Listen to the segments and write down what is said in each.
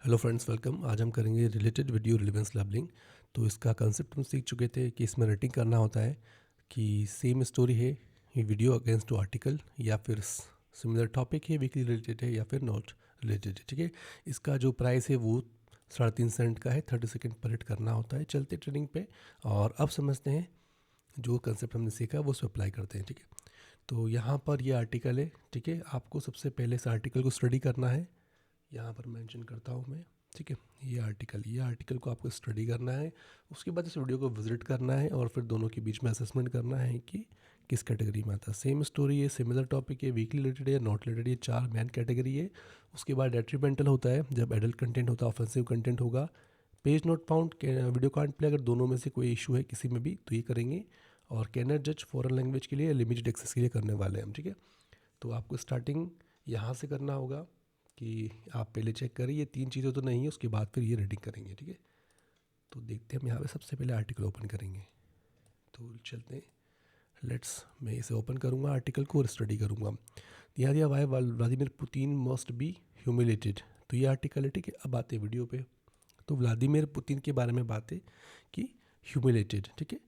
Hello friends, welcome. आज हम करेंगे रिलेटेड वीडियो रिलेवेंस लेबलिंग। तो इसका कंसेप्ट हम सीख चुके थे कि इसमें रेटिंग करना होता है कि सेम स्टोरी है ये वीडियो अगेंस्ट टू आर्टिकल, या फिर सिमिलर टॉपिक है, वीकली रिलेटेड है या फिर नॉट रिलेटेड है। ठीक है, इसका जो प्राइस है वो 3.5 सेंट का है। 30 सेकेंड पर हिट करना होता है चलते ट्रेडिंग पे। और अब समझते हैं जो कंसेप्ट हमने सीखा वो उस पर अप्लाई करते हैं। ठीक है, तो यहाँ पर ये आर्टिकल है। ठीक है, आपको सबसे पहले इस आर्टिकल को स्टडी करना है। यहाँ पर मेंशन करता हूँ मैं। ठीक है, ये आर्टिकल को आपको स्टडी करना है। उसके बाद इस वीडियो को विजिट करना है और फिर दोनों के बीच में असेसमेंट करना है कि किस कैटेगरी में आता है। सेम स्टोरी है, सिमिलर टॉपिक है, वीकली रिलेटेड है, नॉट रिलेटेड, ये 4 मेन कैटेगरी है। उसके बाद डेट्रीमेंटल होता है जब एडल्ट कंटेंट होता है, ऑफेंसिव कंटेंट होगा। Page not found, video can't play, अगर दोनों में से कोई इशू है किसी में भी तो ये करेंगे। और कैनर जज फॉरेन लैंग्वेज के लिए, लिमिटेड एक्सेस के लिए करने वाले हैं हम। ठीक है, तो आपको स्टार्टिंग यहाँ से करना होगा कि आप पहले चेक करें ये 3 चीज़ें तो नहीं है, उसके बाद फिर ये रेटिंग करेंगे। ठीक है, तो देखते हैं हम यहाँ पे सबसे पहले आर्टिकल ओपन करेंगे। तो चलते हैं, मैं इसे ओपन करूँगा आर्टिकल को और स्टडी करूँगा। यहाँ दिया why Vladimir Putin must be humiliated, तो ये आर्टिकल है। ठीक है, अब आते हैं वीडियो पे। तो व्लादिमीर पुतिन के बारे में बात है कि ह्यूमिलेटेड, ठीक है,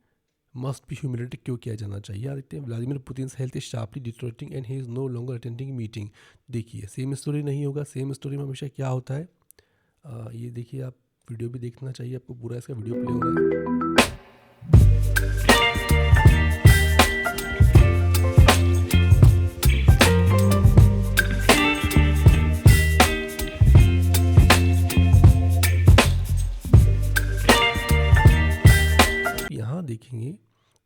मस्ट बी ह्यूमिलेटेड क्यों किया जाना चाहिए। यहाँ देखते हैं, Vladimir Putin health is sharply deteriorating and he is no longer attending meeting. देखिए सेम स्टोरी नहीं होगा, सेम स्टोरी में हमेशा क्या होता है, ये देखिए, आप वीडियो भी देखना चाहिए आपको, पूरा इसका वीडियो प्ले हो रहा है। यहाँ देखेंगे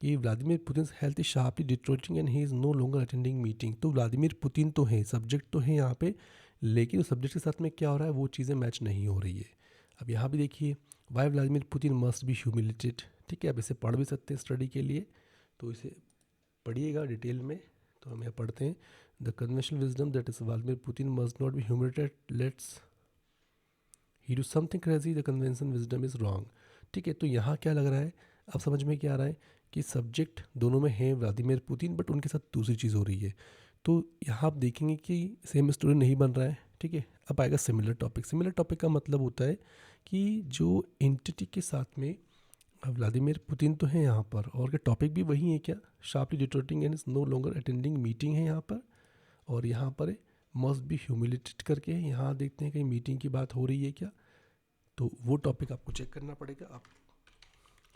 कि Vladimir Putin health is sharply deteriorating and he is no longer attending meeting. तो व्लादिमीर पुतिन तो हैं, सब्जेक्ट तो हैं यहाँ पे, लेकिन उस सब्जेक्ट के साथ में क्या हो रहा है वो चीज़ें मैच नहीं हो रही है। अब यहाँ भी देखिए, why Vladimir Putin must be humiliated. ठीक है, अब इसे पढ़ भी सकते हैं स्टडी के लिए, तो इसे पढ़िएगा डिटेल में। तो हम यहाँ पढ़ते हैं, the conventional wisdom that is Vladimir Putin must not be humiliated let's he do something crazy, the convention wisdom is wrong. ठीक है, तो यहाँ क्या लग रहा है, अब समझ में क्या आ रहा है कि सब्जेक्ट दोनों में है व्लादिमीर पुतिन, बट उनके साथ दूसरी चीज़ हो रही है। तो यहाँ आप देखेंगे कि सेम स्टोरी नहीं बन रहा है। ठीक है, अब आएगा सिमिलर टॉपिक। सिमिलर टॉपिक का मतलब होता है कि जो एंटिटी के साथ में व्लादिमीर पुतिन तो है यहाँ पर, और क्या टॉपिक भी वही है क्या, sharply deteriorating and is no longer attending meeting है यहाँ पर, और यहाँ पर मस्ट बी ह्यूमिलेटेड करके है। यहाँ देखते हैं कहीं मीटिंग की बात हो रही है क्या, तो वो टॉपिक आपको चेक करना पड़ेगा। आप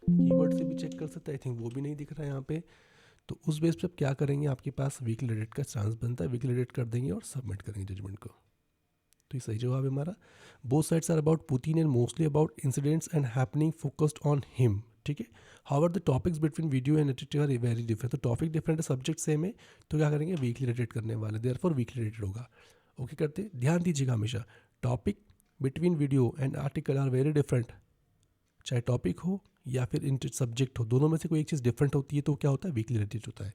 कीवर्ड से भी चेक कर सकते हैं, आई थिंक वो भी नहीं दिख रहा है यहाँ पे। तो उस बेस पे आप क्या करेंगे, आपके पास वीकली रेट का चांस बनता है, वीकली रेट कर देंगे और सबमिट करेंगे जजमेंट को। तो ये सही जवाब है हमारा। Both sides are about Putin and mostly about incidents and happening focused on him. ठीक है, however the topics between video and editor are very different. तो टॉपिक डिफरेंट है, सब्जेक्ट सेम है, तो क्या करेंगे, वीकली रेटेड करने वाले, देयरफॉर वीकली रेटेड होगा। ओके करते, ध्यान दीजिएगा हमेशा, topic between video and article are very different. चाहे टॉपिक हो या फिर सब्जेक्ट हो, दोनों में से कोई एक चीज़ डिफरेंट होती है तो क्या होता है, वीकली रिलेटेड होता है।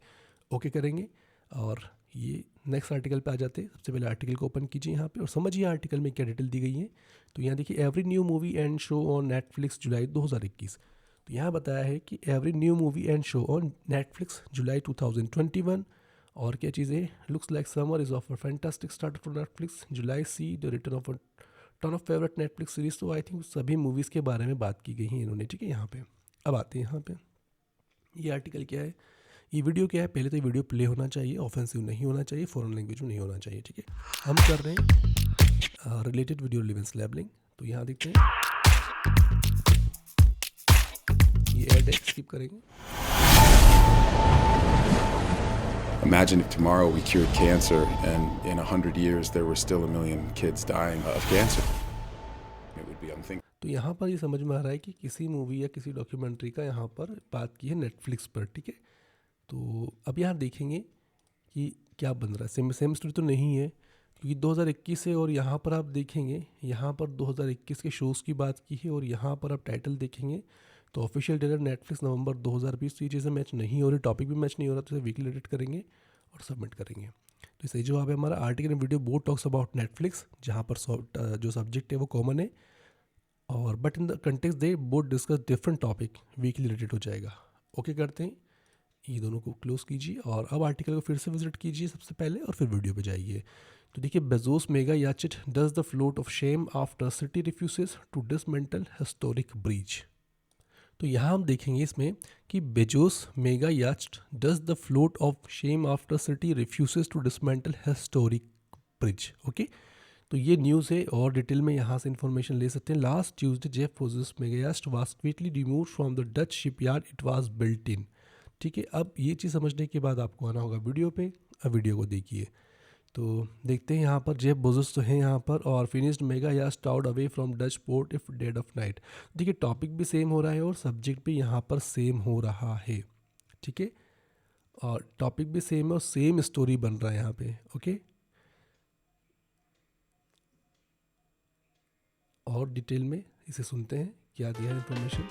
ओके करेंगे, और ये नेक्स्ट आर्टिकल पे आ जाते हैं। सबसे पहले आर्टिकल को ओपन कीजिए यहाँ पे और समझिए आर्टिकल में क्या डिटेल दी गई है। तो यहाँ देखिए, every new movie and show on Netflix July 2021। तो यहाँ बताया है कि every new movie and show on Netflix July 2021। और क्या चीज़ें, looks like summer is off a fantastic start for Netflix July, see the return of a ton of favourite Netflix series. तो I think सभी movies के बारे में बात की गई है इन्होंने। ठीक है, यहाँ पे अब आते हैं, यहाँ पे ये आर्टिकल क्या है, ये वीडियो क्या है। पहले तो ये वीडियो प्ले होना चाहिए, ऑफेंसिव नहीं होना चाहिए, फॉरेन लैंग्वेज में नहीं होना चाहिए। ठीक है, हम कर रहे हैं रिलेटेड वीडियो रिलेवेंस लेबलिंग। तो यहाँ देखते हैं, ये एड है, स्किप करेंगे। Imagine if tomorrow we cured cancer and in 100 years there were still 1 million kids dying of cancer. It would be unthinkable. तो यहाँ पर ये समझ में आ रहा है कि किसी मूवी या किसी डॉक्यूमेंट्री का यहाँ पर बात की है नेटफ्लिक्स पर। ठीक है, तो अब यहाँ देखेंगे कि क्या बन रहा है, सेम स्टोरी तो नहीं है क्योंकि 2021 है, और यहाँ पर आप देखेंगे, यहाँ पर 2021 के शोज़ की बात की है, और यहाँ पर आप टाइटल देखेंगे तो ऑफिशियल डेट नेटफ्लिक्स नवंबर 2020। तो ये चीज़ें मैच नहीं हो रही, टॉपिक भी मैच नहीं हो रहा, तो इसे वीकली एडिट करेंगे और सबमिट करेंगे। तो सही जवाब है हमारा, article and video both talks about Netflix, जहाँ पर जो सब्जेक्ट है वो कॉमन है, और but in the context they both discuss different topic, weekly related हो जाएगा। ओके करते हैं, ये दोनों को क्लोज कीजिए और अब आर्टिकल को फिर से विजिट कीजिए सबसे पहले और फिर वीडियो पे जाइए। तो देखिए, Bezos mega yacht does the float of shame after city refuses to dismantle historic bridge. तो यहाँ हम देखेंगे इसमें कि Bezos mega yacht does the float of shame after city refuses to dismantle historic bridge. Okay, तो ये news है और डिटेल में यहाँ से इन्फॉर्मेशन ले सकते हैं। Last Tuesday Jeff Bezos mega yacht was quickly removed from the Dutch shipyard it was built in. ठीक है, अब ये चीज़ समझने के बाद आपको आना होगा वीडियो पे। अब वीडियो को देखिए तो देखते हैं यहाँ पर जेफ बेजोस तो हैं यहाँ पर, और finished mega yacht towed away from Dutch port if dead of night. देखिए, टॉपिक भी सेम हो रहा है और सब्जेक्ट भी यहाँ पर सेम हो रहा है। ठीक है, और टॉपिक भी सेम है और सेम स्टोरी बन रहा है यहाँ पे। ओके, और डिटेल में इसे सुनते हैं क्या दिया है इन्फॉर्मेशन।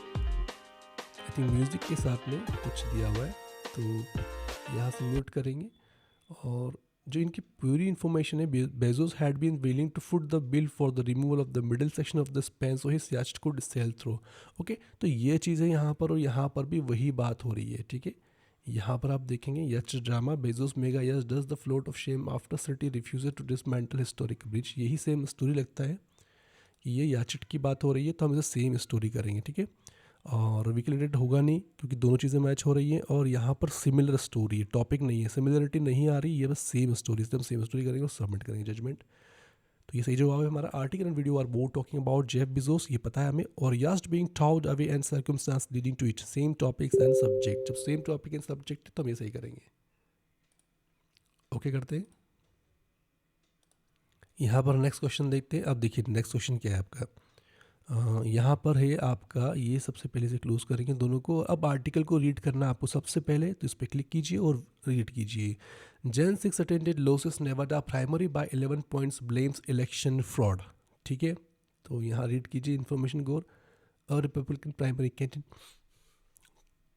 आई थिंक म्यूज़िक के साथ में कुछ दिया हुआ है, तो यहाँ से म्यूट करेंगे। और जो इनकी पूरी इन्फॉर्मेशन है, Bezos had been willing to foot the bill for the removal of the middle section of the span so his yacht could sail through. Okay, तो ये चीज़ें यहाँ पर और यहाँ पर भी वही बात हो रही है। ठीक है, यहाँ पर आप देखेंगे yacht drama Bezos mega yacht does the float of shame after city refuses to dismantle historic bridge. यही सेम स्टोरी लगता है कि ये याचिट की बात हो रही है, तो हम इसे सेम स्टोरी करेंगे। ठीक है, और वीकली रिलेटेड होगा नहीं क्योंकि दोनों चीज़ें मैच हो रही हैं, और यहाँ पर सिमिलर स्टोरी है, टॉपिक नहीं है, सिमिलरिटी नहीं आ रही, ये बस सेम स्टोरी, एकदम सेम स्टोरी करेंगे और सबमिट करेंगे जजमेंट। तो ये सही जवाब है हमारा। Article and video are both talking about Jeff Bezos, ये पता है हमें, और yacht's being towed away and circumstance leading to it, same topics and subject. जब सेम टॉपिक एंड सब्जेक्ट तो हम ये सही करेंगे। ओके करते हैं। यहाँ पर नेक्स्ट क्वेश्चन देखते हैं। अब देखिए नेक्स्ट क्वेश्चन क्या है आपका। यहाँ पर है आपका, ये सबसे पहले से क्लोज करेंगे दोनों को। अब आर्टिकल को रीड करना आपको सबसे पहले, तो इस पर क्लिक कीजिए और रीड कीजिए। जैन 6 attended losses Nevada primary by 11 points blames election fraud. ठीक है, तो यहाँ रीड कीजिए इन्फॉर्मेशन गोर। A Republican primary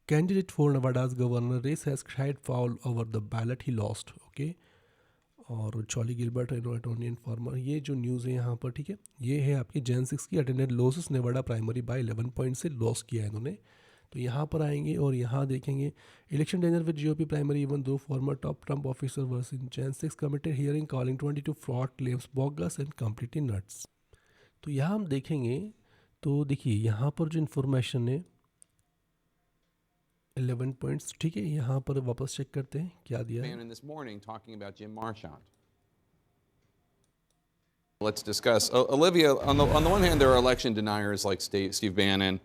candidate for Nevada's governor race has cried foul over the ballot he lost. Okay, और चॉली गिलबर्ट एटोनियन फार्मर, ये जो न्यूज़ है यहाँ पर। ठीक है, ये है आपकी जैन 6 की attended losses Nevada primary by 11 point से लॉस किया है इन्होंने। तो यहाँ पर आएंगे और यहाँ देखेंगे election danger with GOP primary even two former top Trump officer worse in Jan 6 committed hearing calling 22 fraud claims bogus and completely nuts. तो यहाँ हम देखेंगे, तो देखिए यहाँ पर जो इन्फॉर्मेशन है 11 पॉइंट्स। ठीक है, यहाँ पर वापस चेक करते हैं क्या दिया है। This morning talking about Jim Marchant. Let's discuss. Olivia, on the one hand, there are election deniers like Steve Bannon,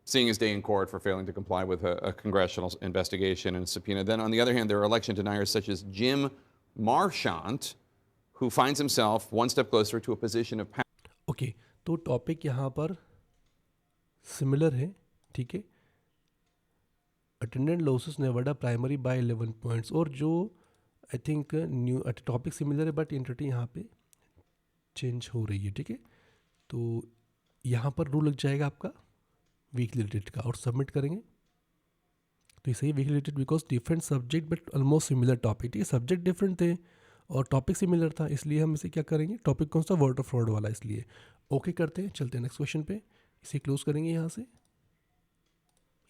seeing his day in court for failing to comply with a congressional investigation and subpoena. Then, on the other hand, there are election deniers such as Jim Marchant, who finds himself one step closer to a position of power. Okay, तो topic यहाँ पर similar है। ठीक है, attendant losses Nevada primary by 11 points, और जो I think new topic similar है but entity यहाँ पे चेंज हो रही है। ठीक है, तो यहाँ पर रूल लग जाएगा आपका वीकली रिलेटेड का, और सबमिट करेंगे तो इसे ही weakly related because different subject but almost similar topic. ठीक है, सब्जेक्ट डिफरेंट थे और टॉपिक सिमिलर था, इसलिए हम इसे क्या करेंगे, टॉपिक कौन सा, वोटर फ्रॉड वाला, इसलिए ओके करते हैं। चलते हैं नेक्स्ट क्वेश्चन पे, इसे क्लोज करेंगे यहाँ से।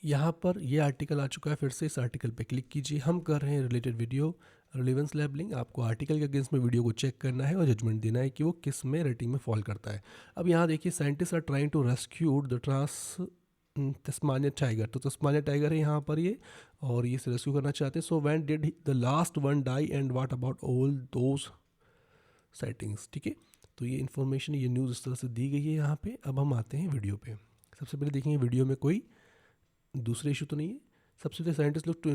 यहाँ पर ये आर्टिकल आ चुका है, फिर से इस आर्टिकल पे क्लिक कीजिए। हम कर रहे हैं रिलेटेड वीडियो रिलेवेंस लेबलिंग। आपको आर्टिकल के अगेंस्ट में वीडियो को चेक करना है और जजमेंट देना है कि वो किस में रेटिंग में फॉल करता है। अब यहाँ देखिए, scientist are trying to rescue the Tasmania tiger. तो तस्मानिया टाइगर है यहाँ पर ये, और ये से रेस्क्यू करना चाहते हैं। So when did the last one die and what about all those sightings. ठीक है, तो ये इन्फॉर्मेशन, ये न्यूज़ इस तरह से दी गई है यहाँ पे। अब हम आते हैं वीडियो पे। सबसे पहले देखेंगे वीडियो में कोई दूसरे इशू तो नहीं है। सबसे पहले scientist look to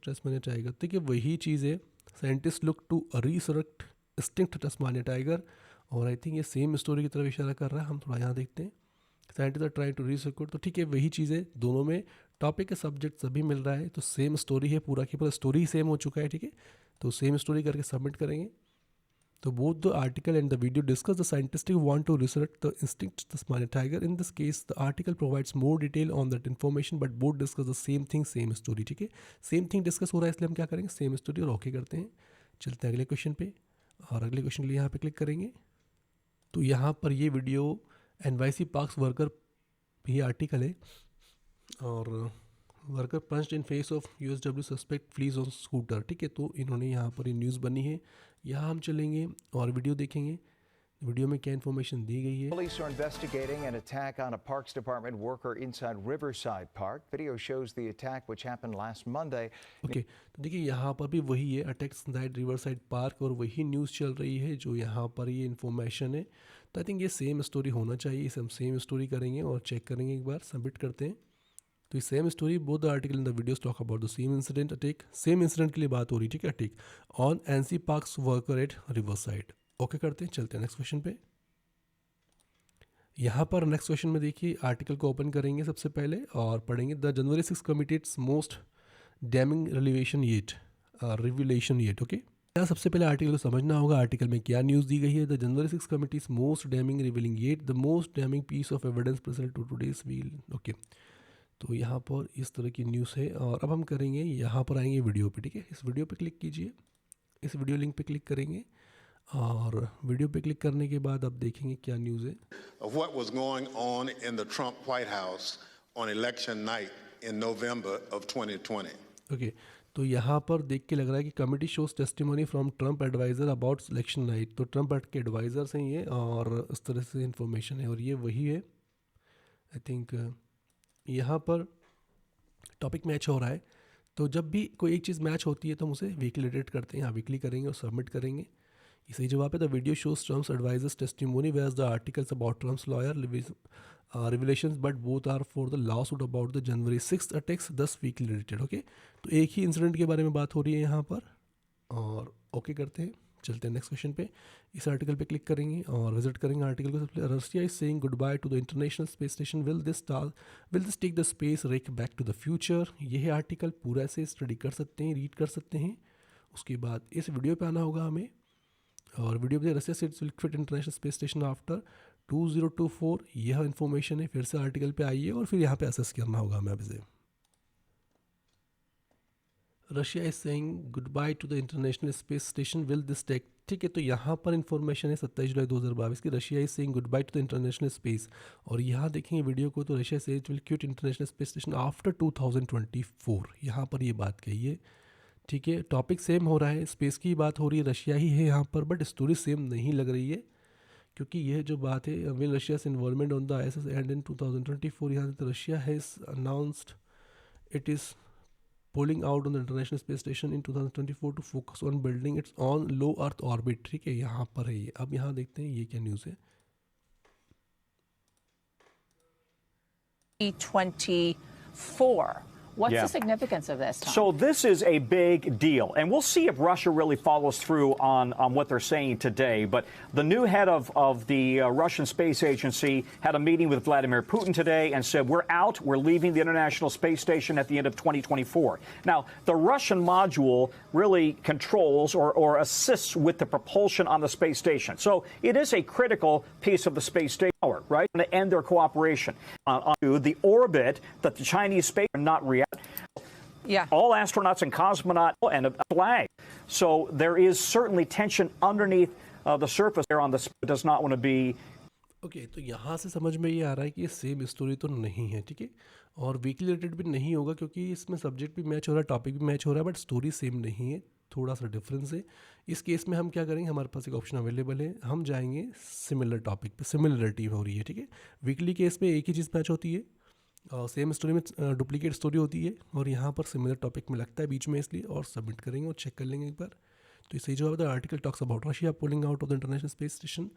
Tasmania tiger. ठीक है, वही चीज़ है, scientist look to resurrect extinct Tasmania tiger, और आई थिंक ये सेम स्टोरी की तरफ इशारा कर रहा है। हम थोड़ा यहाँ देखते हैं, scientist are trying to research. तो ठीक है, वही चीज़ है, दोनों में टॉपिक के सब्जेक्ट सभी मिल रहा है, तो सेम स्टोरी है, पूरा की पूरा स्टोरी ही सेम हो चुका है। ठीक है, तो सेम स्टोरी करके सबमिट करेंगे। तो both the article and the video discuss the scientists want to resurrect the extinct Tasmanian tiger. In this case, the article provides more detail on that information, but both discuss the same thing, same story. ठीक है, same thing discuss हो रहा है, इसलिए हम क्या करेंगे, same story और ओके करते हैं। चलते हैं अगले क्वेश्चन पे, और अगले क्वेश्चन के लिए यहाँ पे क्लिक करेंगे। तो यहाँ पर ये वीडियो NYC पार्क्स वर्कर भी आर्टिकल है, और worker punched in face of USW suspect flees on scooter. ठीक है, तो इन्होंने यहाँ पर ये न्यूज़ बनी है। यहाँ हम चलेंगे और वीडियो देखेंगे, वीडियो में क्या इन्फॉर्मेशन दी गई है। Police are investigating an attack on a Parks Department worker inside Riverside Park. Video shows the attack, which happened last Monday. Okay तो देखिए यहाँ पर भी वही है, अटैक्स इन रिवरसाइड पार्क, और वही न्यूज़ चल रही है जो यहाँ पर ये इन्फॉर्मेशन है। तो आई थिंक ये सेम स्टोरी होना चाहिए, इसे हम सेम स्टोरी करेंगे और चेक करेंगे, एक बार सबमिट करते हैं। तो ये same story, both the article in the videos talk about the same incident attack, same incident के लिए बात हो रही है। ठीक है, attack on NC parks worker eight riverside. Okay करते हैं, चलते हैं नेक्स्ट क्वेश्चन पे। यहाँ पर नेक्स्ट क्वेश्चन में देखिए, आर्टिकल को ओपन करेंगे सबसे पहले और पढ़ेंगे the January 6 committee it's most damming revelation yet. Okay, यहाँ सबसे पहले आर्टिकल को समझना होगा, आर्टिकल में क्या न्यूज़ दी गई है। The January 6 committee is most damning revealing yet the most damning piece of evidence present to today's will. Okay, तो यहाँ पर इस तरह की न्यूज़ है और अब हम करेंगे, यहाँ पर आएंगे वीडियो पे। ठीक है, इस वीडियो पे क्लिक कीजिए, इस वीडियो लिंक पे क्लिक करेंगे और वीडियो पे क्लिक करने के बाद आप देखेंगे क्या न्यूज़ है। Of what was going on in the Trump White House on election night in November of 2020. Okay, तो यहाँ पर देख के लग रहा है कि committee shows testimony from Trump adviser about election night. तो ट्रम्प के एडवाइज़र्स हैं ये और इस तरह से इन्फॉर्मेशन है और ये वही है। आई थिंक यहाँ पर टॉपिक मैच हो रहा है, तो जब भी कोई एक चीज़ मैच होती है तो हम उसे वीकली एडिट करते हैं। यहाँ वीकली करेंगे और सबमिट करेंगे, ये सही जवाब है। The video shows Trump's advisers testimony whereas the articles about Trump's lawyer revelations but both are for the lawsuit about the January 6 attacks 10 weakly edited. Okay, तो एक ही इंसिडेंट के बारे में बात हो रही है यहाँ पर और ओके करते हैं, चलते हैं नेक्स्ट क्वेश्चन पे। इस आर्टिकल पे क्लिक करेंगे और विजिट करेंगे आर्टिकल को। सबसे Russia is saying good bye to the International Space Station, will this take the space wreck back to the future. ये है आर्टिकल, पूरा से स्टडी कर सकते हैं, रीड कर सकते हैं। उसके बाद इस वीडियो पे आना होगा हमें और वीडियो पे Russia sets will quit international Space station after 2024, यह इन्फॉर्मेशन है। फिर से आर्टिकल पे आइए और फिर यहाँ पे असेस करना होगा हमें अब इसे। Russia is saying good bye to the International Space Station, will this take. ठीक है, तो यहाँ पर इन्फॉर्मेशन है 27 जुलाई 2022 की। Russia is saying good bye to the International space, और यहाँ देखेंगे वीडियो को, तो Russia says will quit international Space station after 2024, यहाँ पर ये बात कही है। ठीक है, टॉपिक सेम हो रहा है, स्पेस की बात हो रही है, रशिया ही है यहाँ पर, बट स्टोरी सेम नहीं लग रही है क्योंकि यह जो बात है will Russia's involvement on the ISS and in 2024, यहाँ से Russia has announced it is pulling out on the International Space Station in 2024 to focus on building its on low earth orbit. ठीक है, यहाँ पर है ये। अब यहाँ देखते हैं ये क्या न्यूज़ है। 2024. What's the significance of this, Tom? So this is a big deal, and we'll see if Russia really follows through on what they're saying today. But the new head of the Russian Space Agency had a meeting with Vladimir Putin today and said, we're out, we're leaving the International Space Station at the end of 2024. Now, the Russian module really controls or assists with the propulsion on the space station. So it is a critical piece of the space station, right? And to end their cooperation onto the orbit that the Chinese space are not reacting. Yeah. All astronauts and cosmonauts and a flag. So there is certainly tension underneath the surface there on the does not want to be. Okay, तो यहाँ से समझ में ये आ रहा है कि ये सेम स्टोरी तो नहीं है। ठीक है, और वीकली रिलेटेड भी नहीं होगा क्योंकि इसमें सब्जेक्ट भी मैच हो रहा है, टॉपिक भी मैच हो रहा है, बट स्टोरी सेम नहीं है, थोड़ा सा डिफरेंस है। इस केस में हम क्या करेंगे, हमारे पास एक ऑप्शन अवेलेबल है, हम जाएंगे सिमिलर टॉपिक पे, सिमिलरिटी हो रही है। ठीक है, वीकली केस में एक ही चीज़ मैच होती है और सेम स्टोरी में डुप्लीकेट स्टोरी होती है, और यहाँ पर सिमिलर टॉपिक में लगता है बीच में, इसलिए और सबमिट करेंगे और चेक कर लेंगे एक बार। तो सही जवाब है article talks about Russia pulling out of the International Space Station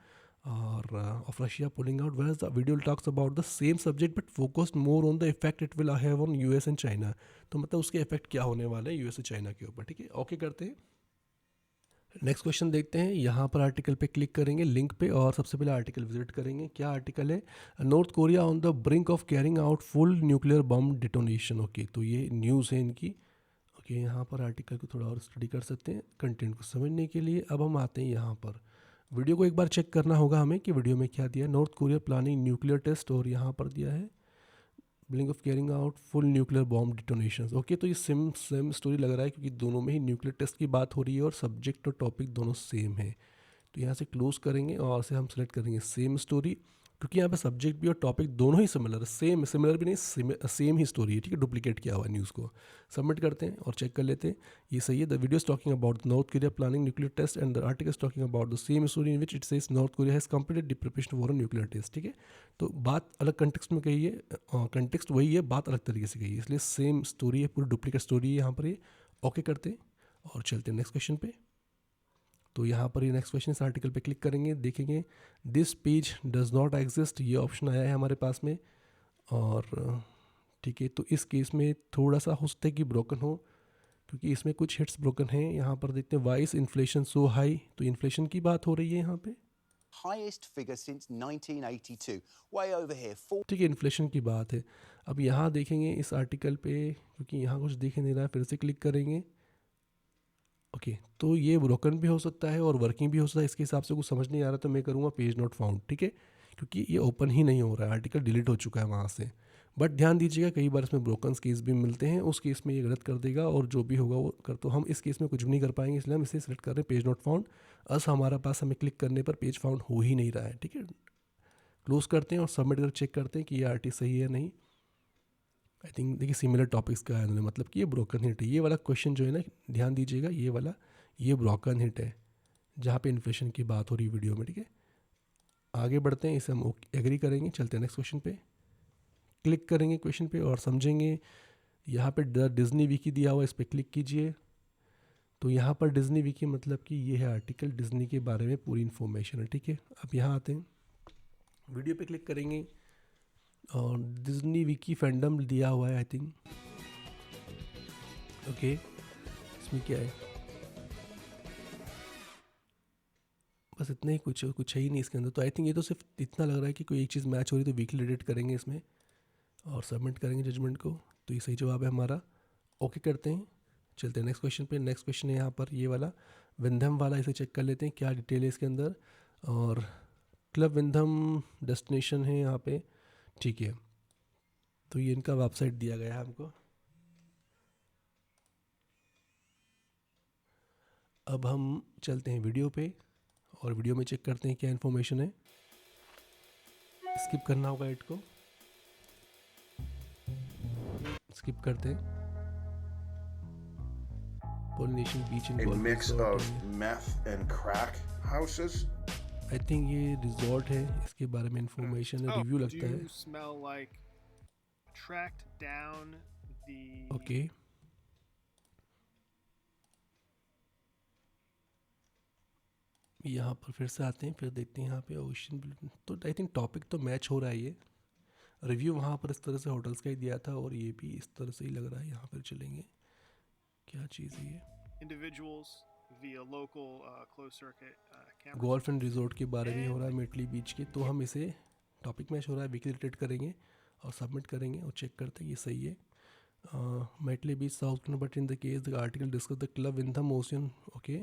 और of Russia pulling out, where the video talks about the same subject but focused more on the effect it will have on US and China. तो मतलब उसके effect क्या होने वाला है US और China के ऊपर। ठीक है, ओके करते हैं, नेक्स्ट क्वेश्चन देखते हैं। यहाँ पर आर्टिकल पे क्लिक करेंगे लिंक पे और सबसे पहले आर्टिकल विजिट करेंगे। क्या आर्टिकल है, North Korea on the brink of carrying out full nuclear bomb detonation. Okay, तो ये न्यूज़ है इनकी। ओके, यहाँ पर आर्टिकल को थोड़ा और स्टडी कर सकते हैं कंटेंट को समझने के लिए। अब हम आते हैं यहाँ पर, वीडियो को एक बार चेक करना होगा हमें कि वीडियो में क्या दिया है। North Korea planning nuclear test, और यहाँ पर दिया है blink of carrying out full nuclear bomb detonation. Okay, तो ये सेम स्टोरी लग रहा है क्योंकि दोनों में ही न्यूक्लियर टेस्ट की बात हो रही है और सब्जेक्ट और टॉपिक दोनों सेम है। तो यहाँ से क्लोज करेंगे और से हम सेलेक्ट करेंगे सेम स्टोरी। क्योंकि यहाँ पे सब्जेक्ट भी और टॉपिक दोनों ही सिमिलर, सिमिलर भी नहीं, सेम ही स्टोरी है, ठीक है, डुप्लीकेट किया हुआ है न्यूज़ को। सबमिट करते हैं और चेक कर लेते हैं, ये सही है। The video is talking about North Korea planning nuclear test and the article is talking about the same story in which it says North Korea has completed the preparation for a nuclear test, ठीक है। तो बात अलग context में कही है, context वही है, बात अलग तरीके से कही है, इसलिए सेम स्टोरी है, पूरी डुप्लीकेट स्टोरी है यहाँ पर ये। ओके करते हैं और चलते हैं नेक्स्ट क्वेश्चन पे। तो यहाँ पर ये नेक्स्ट क्वेश्चन इस आर्टिकल पे क्लिक करेंगे, देखेंगे this page does not exist, ये ऑप्शन आया है हमारे पास में। और ठीक है, तो इस केस में थोड़ा सा हो सकता है कि ब्रोकन हो, क्योंकि इसमें कुछ हिट्स ब्रोकन हैं। यहाँ पर देखते हैं why is inflation so high, तो इन्फ्लेशन की बात हो रही है यहाँ पे। Highest figure since 1982. Way over here. ठीक है, इन्फ्लेशन की बात है। अब यहाँ देखेंगे इस आर्टिकल पे, क्योंकि यहाँ कुछ दिख नहीं रहा है, फिर से क्लिक करेंगे। ओके, तो ये ब्रोकन भी हो सकता है और वर्किंग भी हो सकता है। इसके हिसाब से कुछ समझ नहीं आ रहा तो मैं करूँगा पेज नॉट फाउंड, ठीक है, क्योंकि ये ओपन ही नहीं हो रहा है, आर्टिकल डिलीट हो चुका है वहाँ से। बट ध्यान दीजिएगा, कई बार इसमें ब्रोकन केस भी मिलते हैं, उस केस में ये गलत कर देगा और जो भी होगा वो कर, तो हम इस केस में कुछ भी नहीं कर पाएंगे, इसलिए हम इसे सेलेक्ट कर रहे हैं पेज नॉट फाउंड। अस हमारा पास हमें क्लिक करने पर पेज फाउंड हो ही नहीं रहा है, ठीक है। क्लोज करते हैं और सबमिट कर चेक करते हैं कि ये आर्टिस्ट सही है नहीं। आई थिंक देखिए सिमिलर टॉपिक्स का है, मतलब कि ये ब्रोकन हिट है। ये वाला क्वेश्चन जो है ना, ध्यान दीजिएगा, ये वाला ये ब्रोकन हिट है जहाँ पे इन्फ्लेशन की बात हो रही है वीडियो में, ठीक है। आगे बढ़ते हैं, इसे हम एग्री करेंगे। चलते हैं नेक्स्ट क्वेश्चन पे, क्लिक करेंगे क्वेश्चन पे और समझेंगे। यहाँ पे द डिज्नी विकी दिया हुआ, इस पर क्लिक कीजिए। तो यहाँ पर डिज्नी विकी मतलब कि ये है आर्टिकल, डिज्नी के बारे में पूरी इन्फॉर्मेशन है, ठीक है। अब यहाँ आते हैं, वीडियो पे क्लिक करेंगे और डिज्नी विकी फैंडम दिया हुआ है, आई थिंक। ओके, इसमें क्या है, बस इतना ही, कुछ है ही नहीं इसके अंदर। तो आई थिंक ये तो सिर्फ इतना लग रहा है कि कोई एक चीज़ मैच हो रही है, तो वीकली एडिट करेंगे इसमें और सबमिट करेंगे जजमेंट को। तो ये सही जवाब है हमारा। ओके करते हैं, चलते हैं नेक्स्ट क्वेश्चन पे। नेक्स्ट क्वेश्चन है यहाँ पर ये वाला विंधम वाला, इसे चेक कर लेते हैं क्या डिटेल है इसके अंदर। और क्लब विंधम डेस्टिनेशन है यहाँ पे, ठीक है। तो ये इनका वेबसाइट दिया गया है हमको। अब हम चलते हैं वीडियो पे और वीडियो में चेक करते हैं क्या इन्फॉर्मेशन है। स्किप करना होगा इट को, स्किप करते हैं। Pollination beach in A mix of meth and crack houses. I think ये रिजॉर्ट है, इसके बारे में इन्फॉर्मेशन है, रिव्यू लगता है। Smell like tracked down the okay, यहाँ पर फिर से आते हैं, फिर देखते हैं यहाँ पे ओशन ब्लू। तो आई थिंक टॉपिक तो मैच हो रहा है। ये रिव्यू वहाँ पर इस तरह से होटल्स का ही दिया था और ये भी इस तरह से ही लग रहा है। यहाँ पर चलेंगे, क्या चीज़ है ये, individuals via local closed circuit cameras. Golf and resort के बारे में हो रहा है, मेटली बीच के। तो हम इसे टॉपिक मैच हो रहा है, वीकली रिलेटेड करेंगे और सबमिट करेंगे और चेक करते हैं ये सही है। Myrtle Beach South, but in the case the article discuss the Club Wyndham Ocean, okay,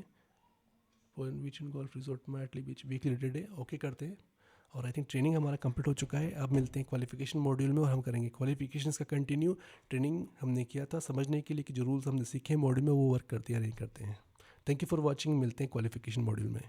Beach and golf resort Myrtle Beach, weakly related है। ओके करते हैं और आई थिंक ट्रेनिंग हमारा कंप्लीट हो चुका है। अब मिलते हैं क्वालिफिकेशन मॉड्यूल में और हम करेंगे क्वालिफिकेशंस का कंटिन्यू। ट्रेनिंग हमने किया था समझने के लिए कि जो रूल्स हमने सीखे मॉड्यूल में वो वर्क करते हैं या नहीं करते हैं। थैंक यू फॉर वॉचिंग, मिलते हैं क्वालिफिकेशन मॉड्यूल में।